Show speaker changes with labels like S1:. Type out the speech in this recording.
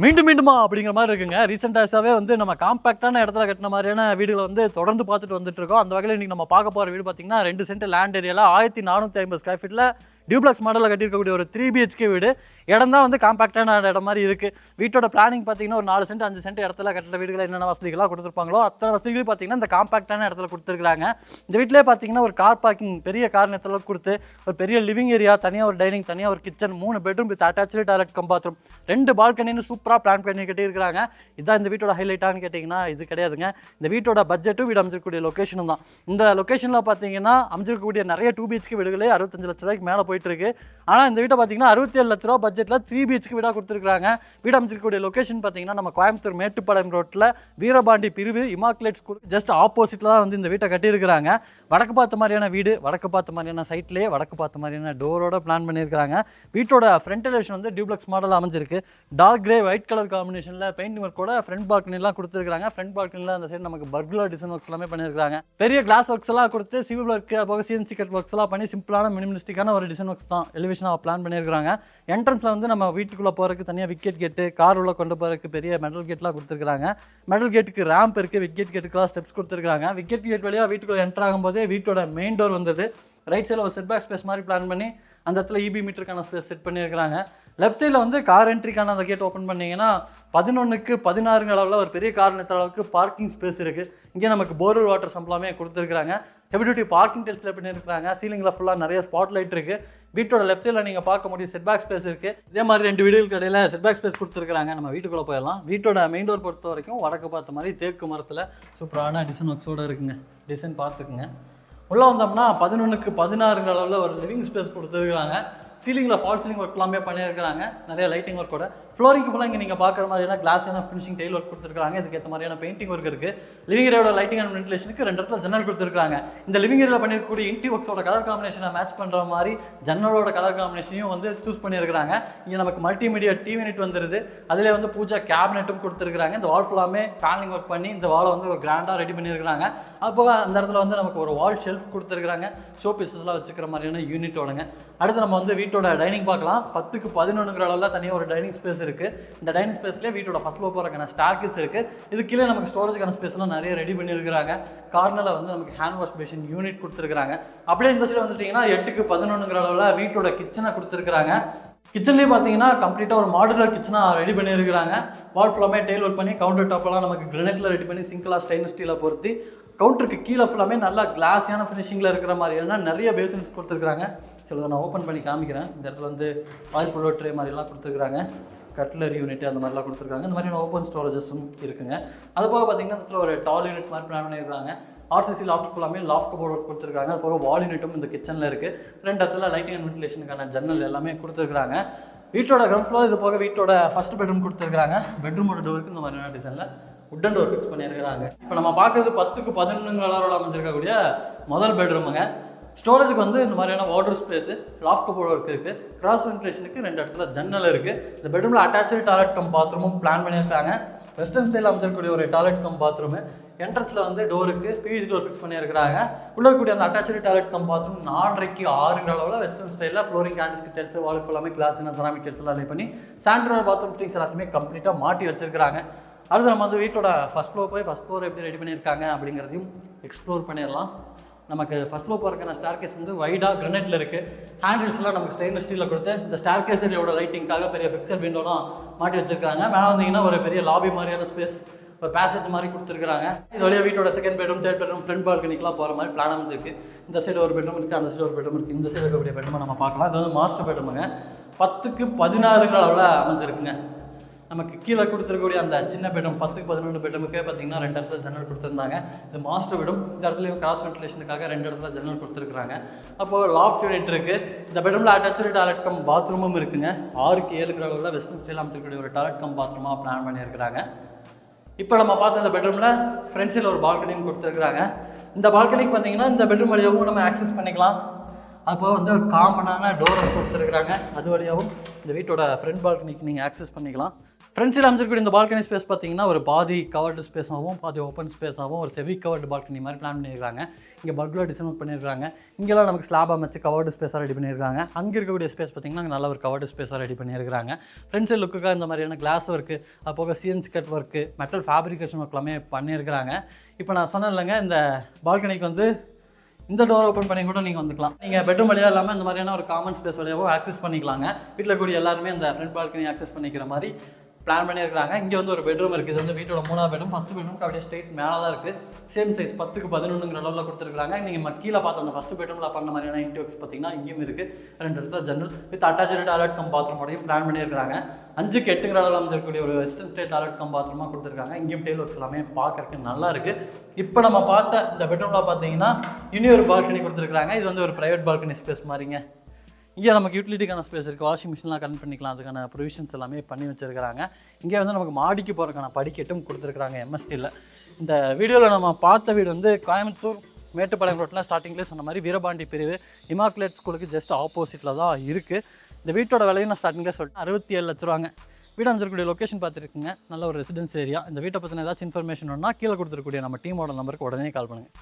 S1: மீண்டும் மீண்டுமா அப்படிங்கிற மாதிரி இருக்குங்க. ரீசெண்டாகவே வந்து நம்ம காம்பேக்டான இடத்துல கட்டின மாதிரியான வீடுகளை வந்து தொடர்ந்து பார்த்துட்டு வந்துட்டு இருக்கோம். அந்த வகையில் இன்றைக்கி நம்ம பார்க்க போகிற வீடு பார்த்தீங்கன்னா 2 சென்ட் லேண்ட் ஏரியாவில் 1450 ஸ்கொயர் ஃபீட்டில் டியூப்ளக்ஸ் மாடலில் கட்டியிருக்கக்கூடிய ஒரு 3 BHK வீடு. இடம் தான் வந்து காம்பேக்டான இடம் மாதிரி இருக்குது. வீட்டோட பிளானிங் பார்த்தீங்கன்னா ஒரு 4 சென்ட் 5 சென்ட் இடத்துல கட்டுற வீடுகளை என்னென்ன வசதிகளாக கொடுத்துருப்பாங்களோ அத்தனை வசதிகளும் பார்த்தீங்கன்னா இந்த காம்பேக்டான இடத்துல கொடுத்துருக்காங்க. இந்த வீட்டிலே பார்த்தீங்கன்னா ஒரு கார் பார்க்கிங் பெரிய கார் நேரத்தில் கொடுத்து ஒரு பெரிய லிவிங் ஏரியா, தனியாக ஒரு டைனிங், தனியாக ஒரு kitchen, 3 bedroom with attach toilet come bathroom, 2 பால்கனின்னு சூப்பராக பிளான் பண்ணி கட்டியிருக்காங்க. இதுதான் இந்த வீட்டோட ஹைலைட்டானு கேட்டிங்கன்னா இது கிடையாதுங்க. இந்த வீட்டோட பட்ஜெட்டும் வீடு அமைச்சிருக்கக்கூடிய லொக்கேஷனும் தான். இந்த லொக்கேஷனில் பார்த்தீங்கன்னா அமைச்சிருக்கக்கூடிய நிறைய 2 BHK வீடுகளே 65 லட்ச ரூபாய்க்கு மேலே போயிட்டு இருக்கு. ஆனால் இந்த வீட்டை பார்த்தீங்கன்னா 67 லட்ச ரூபா பட்ஜெட்டில் 3 BHK வீடாக கொடுத்துருக்காங்க. வீடு அமைச்சிருக்கக்கூடிய லொக்கேஷன் பார்த்தீங்கன்னா நம்ம கோயம்புத்தூர் மேட்டுப்பாளையம் ரோட்டில் வீரபாண்டி பிரிவு இமாக்குலேட் ஸ்கூல் ஜஸ்ட் ஆப்போசிட்டில் தான் வந்து இந்த வீட்டை கட்டியிருக்கிறாங்க. வடக்கு பார்த்த மாதிரியான வீடு, வடக்கு பார்த்த மாதிரியான சைட்லேயே வடக்கு பார்த்த மாதிரியான டோரோட பிளான் பண்ணியிருக்காங்க. வீட்டோட ஃப்ரண்ட் எலிவேஷன் வந்து டியூப்ளக்ஸ் மாடல் அமைஞ்சிருக்கு. டார்க் கிரே ஒயிட் கலர் காம்பினேஷனில் பெயிண்ட் ஒர்க்கோட ஃப்ரண்ட் பால்கனிலாம் கொடுத்துருக்காங்க. ஃப்ரண்ட் பால்கனியில் அந்த சைடு நமக்கு பர்குலர் டிசைன் ஒர்க்ஸ் எல்லாமே பண்ணியிருக்காங்க. பெரிய கிளாஸ் ஒர்க்ஸ் எல்லாம் கொடுத்து சிவில் ஒர்க் போக CNC கட் ஒர்க்ஸ் எல்லாம் பண்ணி சிம்பிளான மினிமலிஸ்டிக்கான ஒரு டிசைன் ஒர்க்ஸ் தான் எலிவேஷனாக பிளான் பண்ணியிருக்காங்க. என்ட்ரன்ஸில் வந்து நம்ம வீட்டுக்குள்ளே போகிறதுக்கு தனியாக விக்கெட் கேட்டு, கார் உள்ள கொண்டு போகிறதுக்கு பெரிய மெட்டல் கேட்லாம் கொடுத்துருக்காங்க. மெட்டல் கேட்டுக்கு ரேம்ப் இருக்குது, விக்கெட் கேட்டுக்கெல்லாம் ஸ்டெப்ஸ் கொடுத்துருக்காங்க. விக்கெட் கேட் வழியாக வீட்டுக்குள்ளே என்டர் ஆகும்போதே வீட்டோட மெயின் டோர் வந்தது. ரைட் சைடில் ஒரு செட்பேக் ஸ்பேஸ் மாதிரி பிளான் பண்ணி அந்த இடத்துல EB மீட்டருக்கான ஸ்பேஸ் செட் பண்ணியிருக்காங்க. லெஃப்ட் சைடில் வந்து கார் என்ட்ரிக்கான அந்த கேட் ஓப்பன் பண்ணிங்கன்னா 11க்கு 16 அளவில் ஒரு பெரிய கார் நிறுத்துற அளவுக்கு பார்க்கிங் ஸ்பேஸ் இருக்குது. இங்கே நமக்கு போர்வெல் வாட்டர் சம்பளமே கொடுத்துருக்காங்க. ஹெவி டியூட்டி பார்க்கிங் டிஸ்ப்ளே பண்ணியிருக்காங்க. சீலிங்கில் ஃபுல்லாக நிறைய ஸ்பாட் லைட் இருக்குது. வீட்டோட லெஃப்ட் சைடில் நீங்கள் பார்க்க முடியும் செட்பேக் ஸ்பேஸ் இருக்குது. இதே மாதிரி 2 வீடுகளுக்கு இடையில செட்பேக் ஸ்பேஸ் கொடுத்துருக்காங்க. நம்ம வீட்டுக்குள்ளே போயிடலாம். வீட்டோட மெயின் டோர் பொறுத்த வரைக்கும் வடக்கு பார்த்த மாதிரி தேக்கு மரத்தில் சூப்பரான டிசைன் ஒர்க்ஸோடு இருக்குங்க. டிசைன் பார்த்துக்குங்க. உள்ளே வந்தோம்னா 11க்கு 16 அளவில் ஒரு லிவிங் ஸ்பேஸ் கொடுத்துருக்காங்க. சீலிங்கில் ஃபால் சீலிங் ஒர்க் எல்லாமே பண்ணியிருக்காங்க. நிறைய லைட்டிங் ஒர்க்கோட ஃப்ளோரிங் ஃபுல்லாக இங்கே நீங்கள் பார்க்குற மாதிரியான கிளாஸான ஃபினிஷிங் டைல் ஒர்க் கொடுத்துருக்காங்க. இதுக்கேற்ற மாதிரியான பெயிண்டிங் ஒர்க் இருக்குது. லிவிங் ஏரியாவோட லைட்டிங் அண்ட் வென்டிலேஷனுக்கு 2 இடத்துல ஜன்னல் கொடுத்துருக்காங்க. இந்த லிவிங் ஏரியாவில் பண்ணியிருக்கக்கூடிய இன்டி ஒர்க்ஸோட கலர் காம்பினேஷனை மேட்ச் பண்ணுற மாதிரி ஜன்னலோட கலர் காம்பினேஷனையும் வந்து சூஸ் பண்ணியிருக்காங்க. இங்கே நமக்கு மல்டிமீடியா டிவி யூனிட் வந்துருது. அதிலே வந்து பூஜா கேபினெட்டும் கொடுத்துருக்காங்க. இந்த வால் ஃபுல்லாமே பேனலிங் ஒர்க் பண்ணி இந்த வாலை வந்து ஒரு கிராண்டாக ரெடி பண்ணியிருக்காங்க. அதுபோக அந்த இடத்துல வந்து நமக்கு ஒரு வால் ஷெல்ஃப் கொடுத்துருக்காங்க. ஷோ பீஸஸ்லாம் வச்சுக்கிற மாதிரியான யூனிட்டோடங்க. அடுத்து நம்ம வந்து வீட்டோட டைனிங் பார்க்கலாம். 10க்கு 11 அளவில் தனியாக ஒரு டைனிங் ஸ்பேஸ் இருக்குது. இந்த டைனிங் ஸ்பேஸ்லேயே வீட்டோட ஃபர்ஸ்ட் ஃப்ளோர் போகிறக்கான ஸ்டார்கேஸ் இருக்குது. இது கீழே நமக்கு ஸ்டோரேஜ்க்கான ஸ்பேஸ்லாம் நிறைய ரெடி பண்ணியிருக்காங்க. கார்னரில் வந்து நமக்கு ஹேண்ட் வாஷ் பேஷன் யூனிட் கொடுத்துருக்காங்க. அப்படியே இந்த சைடு வந்துட்டிங்கன்னா 8க்கு 11 அளவில் வீட்டோட கிச்சனை கொடுத்துருக்காங்க. கிச்சன்லேயே பார்த்தீங்கன்னா கம்ப்ளீட்டாக ஒரு மாடுலர் கிச்சனாக ரெடி பண்ணியிருக்கிறாங்க. வால் ஃபுல்லாமே டெயில் ஒர்க் பண்ணி கவுண்டர் டாப்பெல்லாம் நமக்கு கிரனைட்டில் ரெடி பண்ணி சிங்க்லாம் ஸ்டெயின்லெஸ் ஸ்டீலில் பொருத்தி கவுண்டருக்கு கீழே ஃபுல்லாமே நல்லா கிளாஸியான ஃபினிஷிங்கில் இருக்கிற மாதிரியான நிறைய பேசின்ஸ் கொடுத்துருக்காங்க. சில நான் ஓப்பன் பண்ணி காமிக்கிறேன். இந்த இடத்துல வந்து ஆயில் புல்லோ ட்ரே மாதிரிலாம் கொடுத்துருக்காங்க. கட்லரி யூனிட் அந்த மாதிரிலாம் கொடுத்துருக்காங்க. இந்த மாதிரியான ஓப்பன் ஸ்டோரேஜஸும் இருக்குங்க. அது போக பார்த்தீங்கன்னா இடத்துல ஒரு டால் யூனிட் மாதிரி பிளான் பண்ணியிருக்காங்க. RCC லாஃப்ட் ஃபுல்லாமே லாஃப்ட் கபோர்ட் கொடுத்துருக்காங்க. அது போக வால் யூனிட்டும் இந்த கிச்சனில் இருக்குது. 2 இடத்துல லைட்டிங் அண்ட் வென்டிலேஷனுக்கான ஜன்னல் எல்லாமே கொடுத்துருக்காங்க. வீட்டோட கிரவுண்ட் ஃப்ளோர் இது போக வீட்டோட ஃபர்ஸ்ட் பெட்ரூம் கொடுத்துருக்காங்க. பெட்ரூமோட டோருக்கு இந்த மாதிரியான டிசைனில் உட்டன் டோர் ஃபிக்ஸ் பண்ணியிருக்காங்க. இப்போ நம்ம பார்க்குறது 10க்கு 11 அளவில் அமைஞ்சிருக்கக்கூடிய முதல் பெட்ரூமுங்க. ஸ்டோரேஜுக்கு வந்து இந்த மாதிரியான water space, loft cupboard work இருக்குது. கிராஸ் வென்டிலேஷனுக்கு 2 இடத்துல ஜன்னல் இருக்குது. இந்த பெட்ரூமில் அட்டாச்சு டாய்லெட் கம் பாத்ரூமும் பிளான் பண்ணியிருக்காங்க. வெஸ்டர்ன் ஸ்டைலில் அமைச்சிருக்கக்கூடிய ஒரு டாய்லெட் கம் பாத்ரூமு. என்ட்ரன்ஸில் வந்து டோருக்கு PVC டோர் ஃபிக்ஸ் பண்ணியிருக்காங்க. உள்ள இருக்கக்கூடிய அந்த அட்டாச்சு டாய்லெட் கம் பாத்ரூம் 4.5க்கு 6 அளவில் வெஸ்டர்ன் ஸ்டைலில் ஃப்ளோரிங் கேண்டிஸ்க் டைல்ஸ், வாலுக்கு ஃபுல்லாமே கிளாஸ் செராமிக் டைல்ஸ் எல்லாம் ரெடி பண்ணி சானிட்டரி பாத்ரூம் ஃபிட்டிங்ஸ் எல்லாத்தையுமே கம்ப்ளீட்டாக மாட்டி வச்சிருக்காங்க. அடுத்து நம்ம வந்து வீட்டோட ஃபர்ஸ்ட் ஃப்ளோர் போய் ஃபர்ஸ்ட் ஃப்ளோர் எப்படி ரெடி பண்ணியிருக்காங்க அப்படிங்கிறதையும் எக்ஸ்ப்ளோர் பண்ணிடலாம். நமக்கு ஃபர்ஸ்ட் ஃப்ளோர் போகிறக்கான ஸ்டார்கேஸ் வந்து வைடாக கிரனைட்டில் இருக்குது. ஹேண்டில்ஸ்லாம் நமக்கு ஸ்டெயின்லெஸ் ஸ்டீலில் கொடுத்து இந்த ஸ்டார்கேஸ் ஏரியோட லைட்டிங்காக பெரிய பிக்சர் விண்டோலாம் மாட்டி வச்சிருக்காங்க. மேலே வந்தீங்கன்னா ஒரு பெரிய லாபி மாதிரியான ஸ்பேஸ், ஒரு பேசேஜ் மாதிரி கொடுத்துருக்காங்க. இது வழியாக வீட்டோட second bedroom, third bedroom, front பால்கனிக்கெலாம் போகிற மாதிரி பிளான் அமைஞ்சிருக்கு. இந்த சைடு ஒரு பெட்ரூம் இருக்குது, அந்த சைடு ஒரு பெட்ரூம் இருக்குது. இந்த சைடு இருக்கக்கூடிய பெட்ரூமை நம்ம பார்க்கலாம். இது வந்து மாஸ்டர் பெட்ரூமுங்க. 10க்கு 16 அளவில் அமைஞ்சிருக்குங்க. நமக்கு கீழே கொடுத்துருக்கக்கூடிய அந்த சின்ன பெட்ரூம் 10க்கு 11 பெட்ரூமுக்கே பார்த்தீங்கன்னா 2 இடத்துல ஜன்னல் கொடுத்துருந்தாங்க. இது மாஸ்டர் பெட்ரூம். இந்த இடத்துலையும் கிராஸ் வென்டிலேஷனுக்காக 2 இடத்துல ஜன்னல் கொடுத்துருக்காங்க. அப்போது லாஃப்ட் யூனிட் இருக்குது. இந்த பெட்ரூமில் அட்டாச்சு டாய்லெட் கம் பாத்ரூமும் இருக்குங்க. 6க்கு 7 அளவில் வெஸ்டர்ன் ஸ்டைல் அமைச்சிருக்கக்கூடிய ஒரு டாய்லெட் கம் பாத்ரூமாக பிளான் பண்ணியிருக்கிறாங்க. இப்போ நம்ம பார்த்த இந்த பெட்ரூமில் ஃப்ரண்ட் சைடில் ஒரு பால்கனியும் கொடுத்துருக்குறாங்க. இந்த பால்கனிக்கு பார்த்தீங்கன்னா இந்த பெட்ரூம் வழியாகவும் நம்ம ஆக்சஸ் பண்ணிக்கலாம். அப்போ வந்து ஒரு காமனான டோரை கொடுத்துருக்குறாங்க. அது வழியாகவும் இந்த வீட்டோட ஃப்ரண்ட் பால்கனிக்கு நீங்கள் ஆக்சஸ் பண்ணிக்கலாம். ஃப்ரண்ட்ஸில் அமைச்சிருக்கக்கூடிய இந்த பால்கனி ஸ்பேஸ் பார்த்தீங்கன்னா ஒரு பாதி கவர்டு ஸ்பேஸாகவும் பாதி ஓப்பன் ஸ்பேஸாகவும் ஒரு செவி கவர்டு பால்கனி மாதிரி பிளான் பண்ணியிருக்காங்க. இங்கே பர்குலர் டிசைன் பண்ணியிருக்காங்க. இங்கெல்லாம் நமக்கு ஸ்லாப் அமைச்சு கவர்டு ஸ்பேஸாக ரெடி பண்ணியிருக்காங்க. அங்கே இருக்கக்கூடிய ஸ்பேஸ் பார்த்தீங்கன்னா நல்ல ஒரு கவர்டு ஸ்பேஸாக ரெடி பண்ணியிருக்காங்க. ஃப்ரண்ட் சைட் லுக்குக்காக இந்த மாதிரியான கிளாஸ் ஒர்க்கு, அது போக CNC cut work, metal fabrication work எல்லாமே பண்ணியிருக்கிறாங்க. இப்போ நான் சொன்னேன் இல்லைங்க, இந்த பால்கனிக்கு வந்து இந்த டோர் ஓப்பன் பண்ணி கூட நீங்கள் வந்துக்கலாம். நீங்கள் பெட்ரூம் வழியாக இல்லாமல் இந்த மாதிரியான ஒரு காமன் ஸ்பேஸ் வழியாகவும் ஆக்சஸ் பண்ணிக்கலாங்க. வீட்டில் கூடிய எல்லாருமே இந்த ஃப்ரண்ட் பால்கனி ஆக்சஸ் பண்ணிக்கிற மாதிரி பிளான் பண்ணியிருக்காங்க. இங்கே வந்து ஒரு பெட்ரூம் இருக்குது. இது வந்து வீட்டோட 3வது பெட்ரூம். ஃபஸ்ட்டு பெட்ரூம் அப்படியே ஸ்ட்ரெயிட் மேலே தான் இருக்குது. சேம் சைஸ் 10க்கு 11ங்கிற அளவில் கொடுத்துருக்காங்க. நீங்கள் கீழே பார்த்து அந்த ஃபஸ்ட்டு பெட்ரூமில் பண்ண மாதிரியான இன்டெக்ஸ் பார்த்தீங்கன்னா இங்கேயும் இருக்குது. 2 இடத்துல ஜன்னல் வித் அட்டாச்சு டாய்லெட் கம் பாத்ரூமோடையும் பிளான் பண்ணியிருக்காங்க. 5க்கு 8ங்கிற அளவில் அமைச்சிருக்கக்கூடிய ஒரு வெஸ்டர்ன் ஸ்டேட் டாய்லெட் கம் பாத்ரூமாக கொடுத்துருக்காங்க. இங்கேயும் டெயில் ஒர்க்ஸ் எல்லாமே பார்க்கறதுக்கு நல்லா இருக்குது. இப்போ நம்ம பார்த்த இந்த பெட்ரூமில் பார்த்தீங்கன்னா இன்னொரு பால்கனி கொடுத்துருக்காங்க. இது வந்து ஒரு ப்ரைவேட் பால்கனி ஸ்பேஸ் மாதிரிங்க. இங்கே நமக்கு யூட்டிலிட்டிக்கான ஸ்பேஸ் இருக்குது. வாஷிங் மிஷின்லாம் கனெக்ட் பண்ணிக்கலாம். அதுக்கான ப்ரொவிஷன்ஸ் எல்லாமே பண்ணி வச்சுருக்காங்க. இங்கே வந்து நமக்கு மாடிக்கு போகிறதுக்கான படிக்கட்டும் கொடுத்துருக்குறாங்க எம்எஸ்டியில். இந்த வீடியோவில் நம்ம பார்த்த வீடு வந்து கோயம்புத்தூர் மேட்டுப்பாளையம் ரோட்டில் ஸ்டார்டிங்லேயே சொன்ன மாதிரி வீரபாண்டி பிரிவு இமாக்குலேட் ஸ்கூலுக்கு ஜஸ்ட் ஆப்போசிட்டில் தான் இருக்குது. இந்த வீட்டோட விலையும் நான் ஸ்டார்டிங்லேயே சொல்லிட்டேன், 67 லட்ச ரூபாங்க. வீடு அமைச்சிருக்கக்கூடிய லொக்கேஷன் பார்த்துருக்குங்க. நல்ல ஒரு ரெசிடென்ஸ் ஏரியா. இந்த வீட்டை பற்றின ஏதாச்சும் இன்ஃபர்மேஷன் வேணும்னா கீழே கொடுத்துருக்கூடிய நம்ம டீமோட நம்பருக்கு உடனே கால் பண்ணுங்கள்.